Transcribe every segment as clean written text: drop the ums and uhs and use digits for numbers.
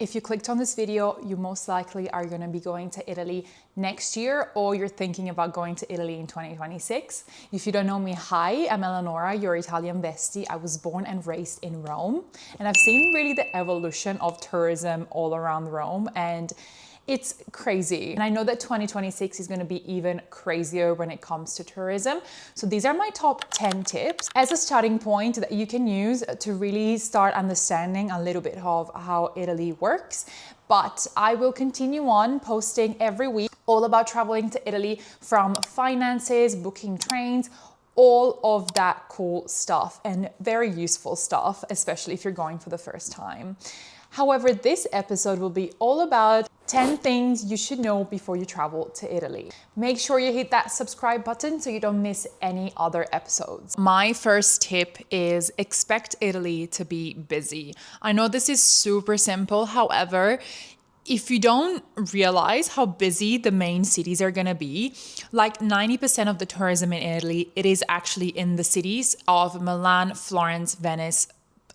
If you clicked on this video, you most likely are going to be going to Italy next year, or you're thinking about going to Italy in 2026. If you don't know me, hi, I'm Eleonora, your Italian bestie. I was born and raised in Rome, and I've seen really the evolution of tourism all around Rome, and it's crazy. And I know that 2026 is going to be even crazier when it comes to tourism. So these are my top 10 tips as a starting point that you can use to really start understanding a little bit of how Italy works. But I will continue on posting every week all about traveling to Italy, from finances, booking trains, all of that cool stuff and very useful stuff, especially if you're going for the first time. However, this episode will be all about 10 things you should know before you travel to Italy. Make sure you hit that subscribe button so you don't miss any other episodes. My first tip is expect Italy to be busy. I know this is super simple. However, if you don't realize how busy the main cities are gonna be, like 90% of the tourism in Italy, it is actually in the cities of Milan, Florence, Venice,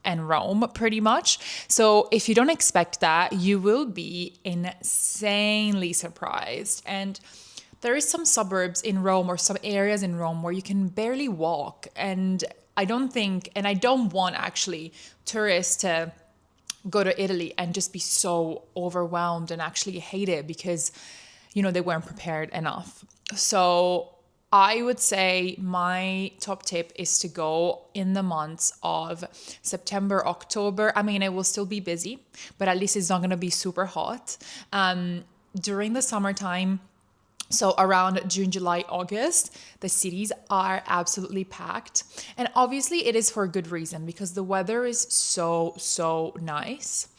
and Rome, pretty much. So if you don't expect that, you will be insanely surprised. And there is some suburbs in Rome or some areas in Rome where you can barely walk. And I don't want actually tourists to go to Italy and just be so overwhelmed and actually hate it because, they weren't prepared enough. So I would say my top tip is to go in the months of September, October. I mean, it will still be busy, but at least it's not going to be super hot. During the summertime, so around June, July, August, the cities are absolutely packed. And obviously it is for a good reason because the weather is so nice.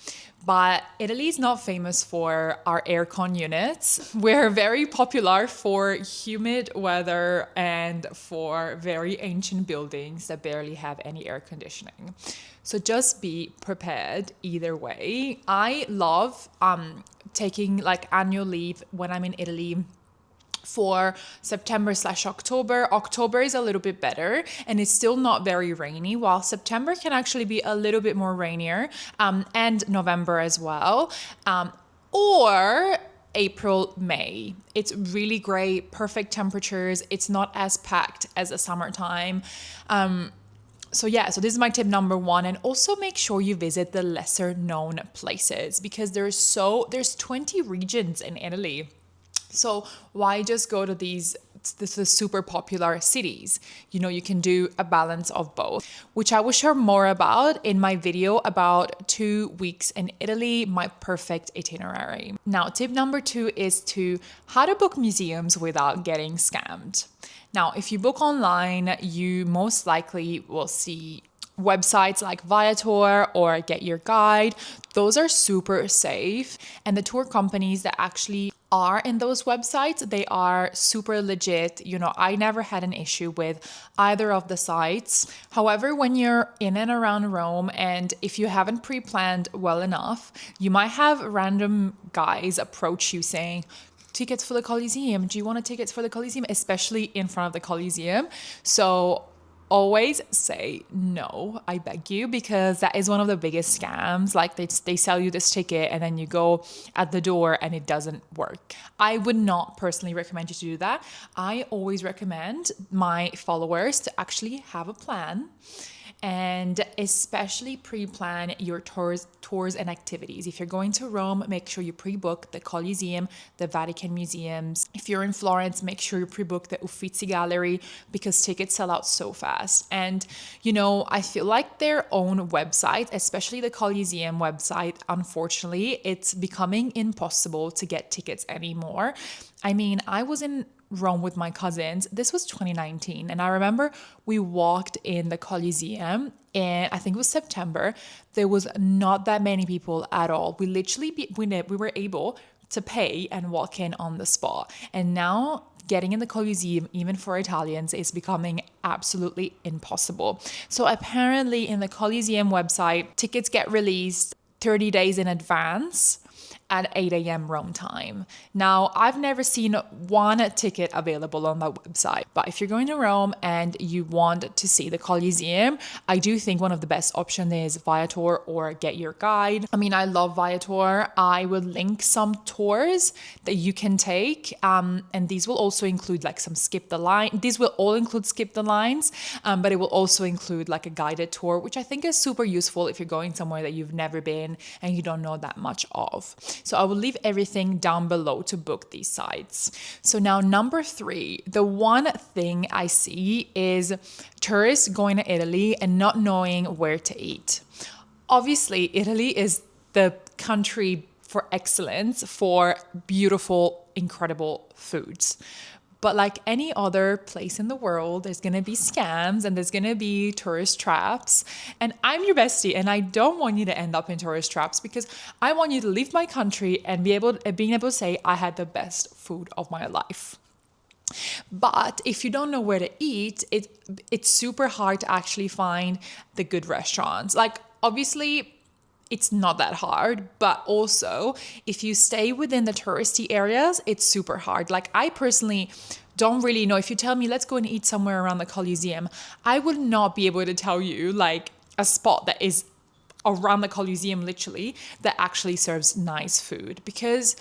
But Italy is not famous for our aircon units. We're very popular for humid weather and for very ancient buildings that barely have any air conditioning. So just be prepared either way. I love taking annual leave when I'm in Italy for September/October. October is a little bit better and it's still not very rainy, while September can actually be a little bit more rainier, and November as well, or April, May. It's really great, perfect temperatures. It's not as packed as the summertime. So this is my tip number one. And also make sure you visit the lesser known places because there's 20 regions in Italy. So why just go to the super popular cities? You can do a balance of both, which I will share more about in my video about 2 weeks in Italy, my perfect itinerary. Now, tip number 2 is how to book museums without getting scammed. Now, if you book online, you most likely will see websites like Viator or Get Your Guide. Those are super safe. And the tour companies that actually are in those websites, they are super legit. I never had an issue with either of the sites. However, when you're in and around Rome, and if you haven't pre-planned well enough, you might have random guys approach you saying, tickets for the Colosseum. Do you want tickets for the Colosseum? Especially in front of the Colosseum. So always say no, I beg you, because that is one of the biggest scams. They sell you this ticket and then you go at the door and it doesn't work. I would not personally recommend you to do that. I always recommend my followers to actually have a plan, and especially pre-plan your tours and activities. If you're going to Rome, make sure you pre-book the Colosseum, the Vatican museums. If you're in Florence, make sure you pre-book the Uffizi Gallery because tickets sell out so fast. And, I feel like their own website, especially the Colosseum website, unfortunately, it's becoming impossible to get tickets anymore. I mean, I was in Rome with my cousins. This was 2019. And I remember we walked in the Colosseum and I think it was September. There was not that many people at all. We were able to pay and walk in on the spot. And now getting in the Colosseum, even for Italians, is becoming absolutely impossible. So apparently in the Colosseum website, tickets get released 30 days in advance. at 8 a.m. Rome time. Now, I've never seen one ticket available on that website, but if you're going to Rome and you want to see the Colosseum, I do think one of the best options is Viator or Get Your Guide. I mean, I love Viator. I will link some tours that you can take, and these will also include like some skip the line. These will all include skip the lines, but it will also include like a guided tour, which I think is super useful if you're going somewhere that you've never been and you don't know that much of. So I will leave everything down below to book these sites. So now number 3, the one thing I see is tourists going to Italy and not knowing where to eat. Obviously, Italy is the country for excellence for beautiful, incredible foods. But like any other place in the world, there's going to be scams and there's going to be tourist traps. And I'm your bestie and I don't want you to end up in tourist traps, because I want you to leave my country and being able to say I had the best food of my life. But if you don't know where to eat, it's super hard to actually find the good restaurants. Like, obviously, it's not that hard, but also if you stay within the touristy areas, it's super hard. Like, I personally don't really know. If you tell me, let's go and eat somewhere around the Colosseum, I would not be able to tell you like a spot that is around the Colosseum, literally, that actually serves nice food. Because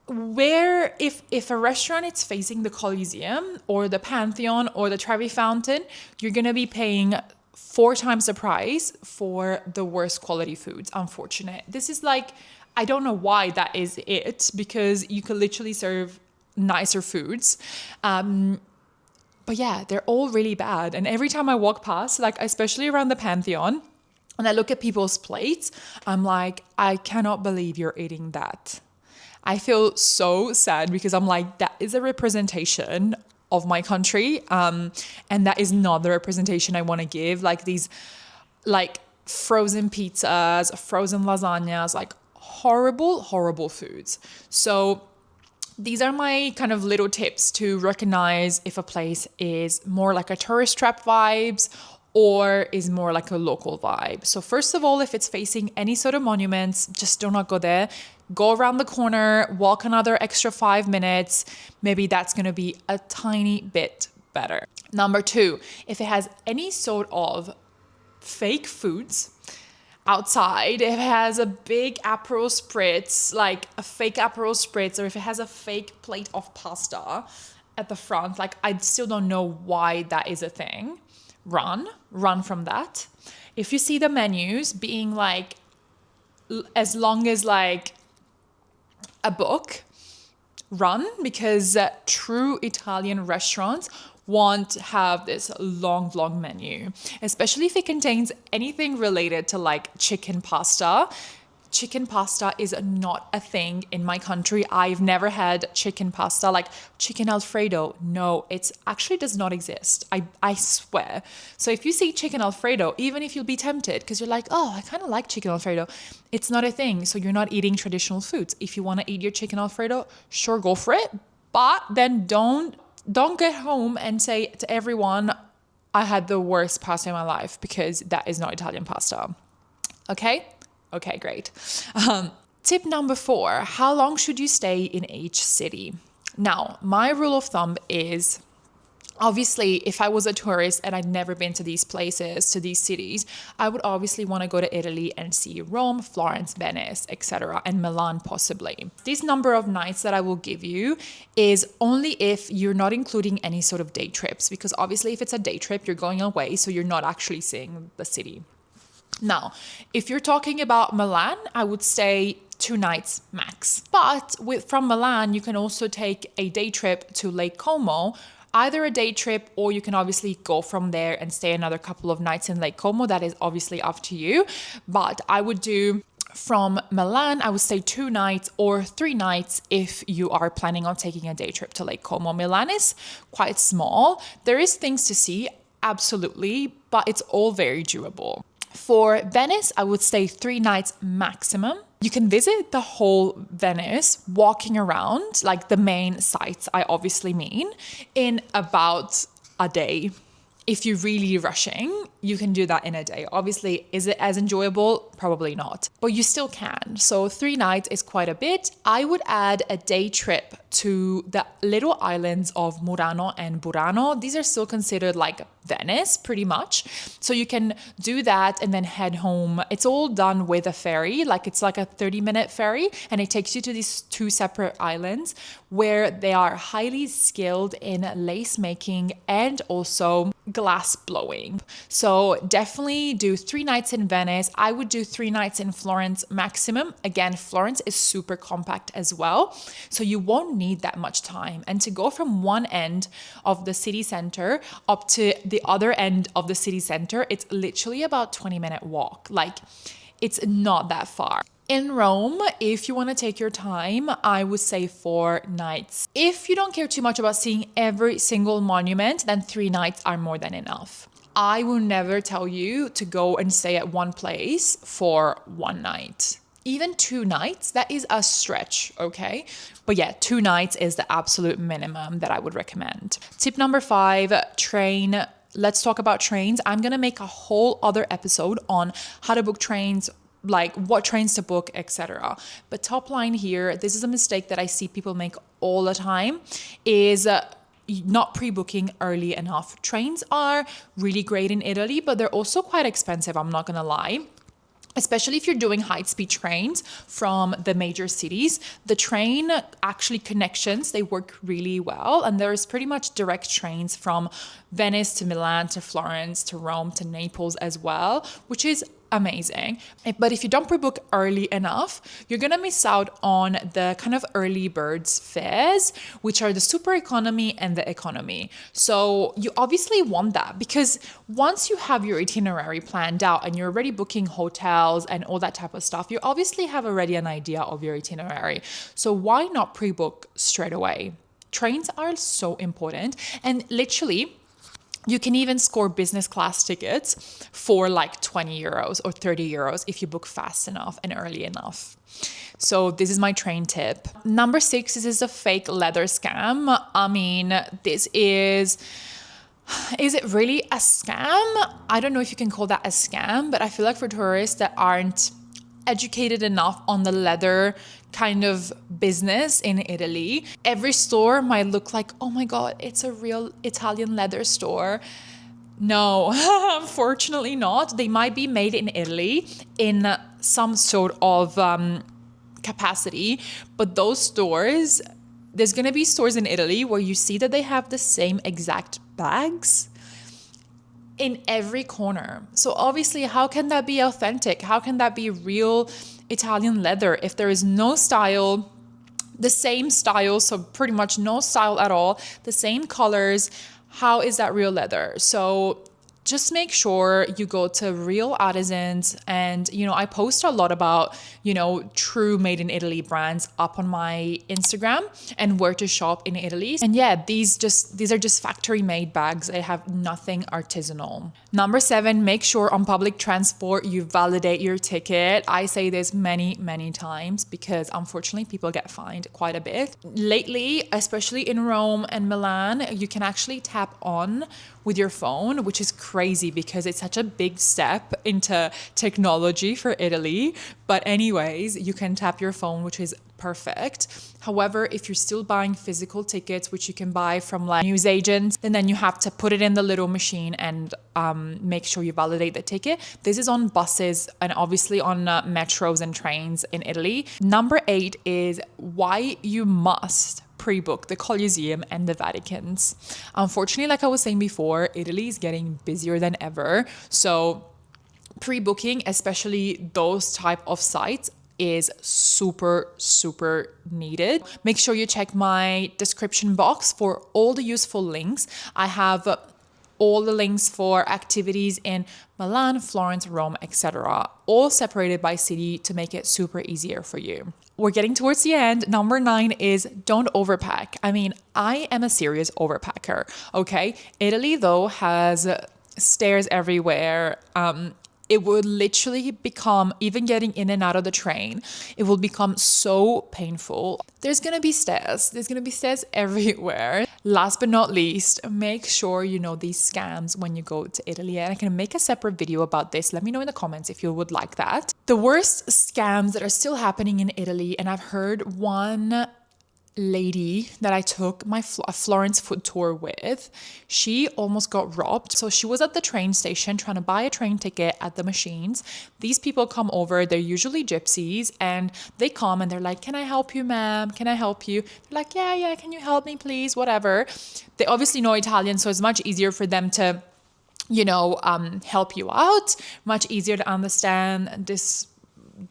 if a restaurant is facing the Colosseum or the Pantheon or the Trevi Fountain, you're going to be paying 4 times the price for the worst quality foods. Unfortunate. This is like, I don't know why that is it, because you could literally serve nicer foods. But yeah, they're all really bad. And every time I walk past, like especially around the Pantheon, and I look at people's plates, I'm like, I cannot believe you're eating that. I feel so sad, because I'm like, that is a representation of my country, and that is not the representation I want to give. Like these like frozen pizzas, frozen lasagnas, like horrible foods. So these are my kind of little tips to recognize if a place is more like a tourist trap vibes or is more like a local vibe. So first of all, if it's facing any sort of monuments, just do not go there. Go around the corner, walk another extra 5 minutes. Maybe that's going to be a tiny bit better. Number 2, if it has any sort of fake foods outside, if it has a big Aperol Spritz, like a fake Aperol Spritz, or if it has a fake plate of pasta at the front, like I still don't know why that is a thing. Run from that. If you see the menus being like as long as like a book, run, because true Italian restaurants won't have this long menu, especially if it contains anything related to like chicken pasta. Chicken pasta is not a thing in my country. I've never had chicken pasta, like chicken Alfredo. No, it actually does not exist. I swear. So if you see chicken Alfredo, even if you'll be tempted, because you're like, oh, I kind of like chicken Alfredo, it's not a thing. So you're not eating traditional foods. If you want to eat your chicken Alfredo, sure, go for it. But then don't get home and say to everyone, I had the worst pasta in my life, because that is not Italian pasta. Okay? Okay, great. Tip number 4, how long should you stay in each city? Now, my rule of thumb is, obviously, if I was a tourist and I'd never been to these places, to these cities, I would obviously want to go to Italy and see Rome, Florence, Venice, etc., and Milan possibly. This number of nights that I will give you is only if you're not including any sort of day trips, because obviously if it's a day trip, you're going away, so you're not actually seeing the city. Now, if you're talking about Milan, I would stay 2 nights max. But from Milan, you can also take a day trip to Lake Como, either a day trip, or you can obviously go from there and stay another couple of nights in Lake Como. That is obviously up to you. But I would do from Milan, I would stay 2 nights or 3 nights if you are planning on taking a day trip to Lake Como. Milan is quite small. There is things to see, absolutely, but it's all very doable. For Venice, I would stay 3 nights maximum. You can visit the whole Venice walking around, like the main sites, I obviously mean, in about a day. If you're really rushing, you can do that in a day. Obviously, is it as enjoyable? probably not, but you still can. So 3 nights is quite a bit. I would add a day trip to the little islands of Murano and Burano. These are still considered like Venice pretty much. So you can do that and then head home. It's all done with a ferry, like it's like a 30-minute ferry, and it takes you to these 2 separate islands where they are highly skilled in lace making and also glass blowing. So definitely do 3 nights in Venice. I would do 3 nights in Florence maximum. Again, Florence is super compact as well, so you won't need that much time. And to go from one end of the city center up to the other end of the city center, it's literally about 20-minute walk. Like, it's not that far. In Rome, if you want to take your time, I would say 4 nights. If you don't care too much about seeing every single monument, then 3 nights are more than enough. I will never tell you to go and stay at one place for 1 night. Even 2 nights, that is a stretch, okay? But yeah, 2 nights is the absolute minimum that I would recommend. Tip number 5, train. Let's talk about trains. I'm gonna make a whole other episode on how to book trains, like what trains to book, etc. But top line here, this is a mistake that I see people make all the time, is not pre-booking early enough. Trains are really great in Italy, but they're also quite expensive, I'm not gonna lie. Especially if you're doing high-speed trains from the major cities, the train actually connections, they work really well. And there's pretty much direct trains from Venice to Milan to Florence to Rome to Naples as well, which is amazing. But if you don't pre-book early enough, you're gonna miss out on the kind of early birds fares, which are the super economy and the economy. So you obviously want that, because once you have your itinerary planned out and you're already booking hotels and all that type of stuff, you obviously have already an idea of your itinerary. So why not pre-book straight away? Trains are so important, and literally you can even score business class tickets for like 20 euros or 30 euros if you book fast enough and early enough. So this is my train tip. Number 6, this is a fake leather scam. I mean, this is it really a scam? I don't know if you can call that a scam, but I feel like for tourists that aren't educated enough on the leather kind of business in Italy, every store might look like, oh my God, it's a real Italian leather store. No, unfortunately not. They might be made in Italy in some sort of capacity, but those stores, there's gonna be stores in Italy where you see that they have the same exact bags in every corner. So obviously, how can that be authentic? How can that be real Italian leather if there is no style, the same style, so pretty much no style at all, the same colors? How is that real leather? So just make sure you go to real artisans. And, you know, I post a lot about, you know, true made in Italy brands up on my Instagram and where to shop in Italy. And yeah, these are just factory made bags. They have nothing artisanal. Number 7, make sure on public transport you validate your ticket. I say this many, many times because unfortunately people get fined quite a bit. Lately, especially in Rome and Milan, you can actually tap on with your phone, which is crazy because it's such a big step into technology for Italy. But anyways, you can tap your phone, which is perfect. However, if you're still buying physical tickets, which you can buy from like news agents, then you have to put it in the little machine and make sure you validate the ticket. This is on buses and obviously on metros and trains in Italy. Number 8 is why you must pre-book the Colosseum and the Vatican's. Unfortunately, like I was saying before, Italy is getting busier than ever. So pre-booking, especially those type of sites, is super, super needed. Make sure you check my description box for all the useful links. I have all the links for activities in Milan, Florence, Rome, etc., all separated by city to make it super easier for you. We're getting towards the end. Number 9 is don't overpack. I mean, I am a serious overpacker, okay? Italy, though, has stairs everywhere. It would literally become, even getting in and out of the train, it will become so painful. There's gonna be stairs. There's gonna be stairs everywhere. Last but not least, make sure you know these scams when you go to Italy. And I can make a separate video about this. Let me know in the comments if you would like that. The worst scams that are still happening in Italy, and I've heard one lady that I took my Florence food tour with, she almost got robbed. So she was at the train station trying to buy a train ticket at the machines. These people come over, they're usually gypsies, and they come and they're like, can I help you, ma'am? Can I help you? They're like, yeah, can you help me, please? Whatever. They obviously know Italian, so it's much easier for them to, help you out, much easier to understand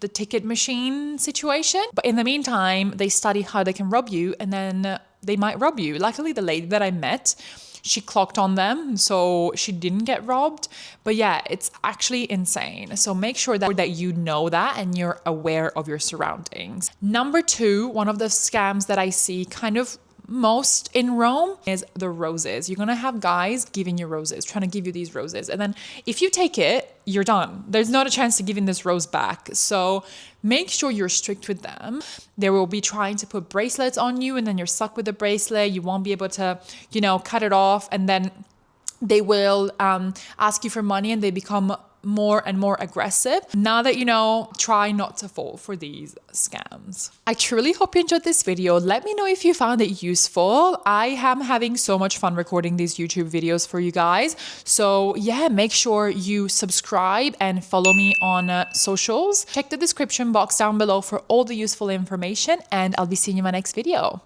the ticket machine situation. But in the meantime, they study how they can rob you, and then they might rob you. Luckily, the lady that I met, she clocked on them, so she didn't get robbed. But yeah, it's actually insane. So make sure that you know that and you're aware of your surroundings. Number 2, one of the scams that I see kind of most in Rome is the roses. You're gonna have guys giving you roses, trying to give you these roses. And then if you take it, you're done. There's not a chance to giving this rose back. So make sure you're strict with them. They will be trying to put bracelets on you, and then you're stuck with the bracelet. You won't be able to, cut it off. And then they will ask you for money, and they become more and more aggressive. Now that you know, try not to fall for these scams. I truly hope you enjoyed this video. Let me know if you found it useful. I am having so much fun recording these YouTube videos for you guys. So yeah, make sure you subscribe and follow me on socials. Check the description box down below for all the useful information, and I'll be seeing you in my next video.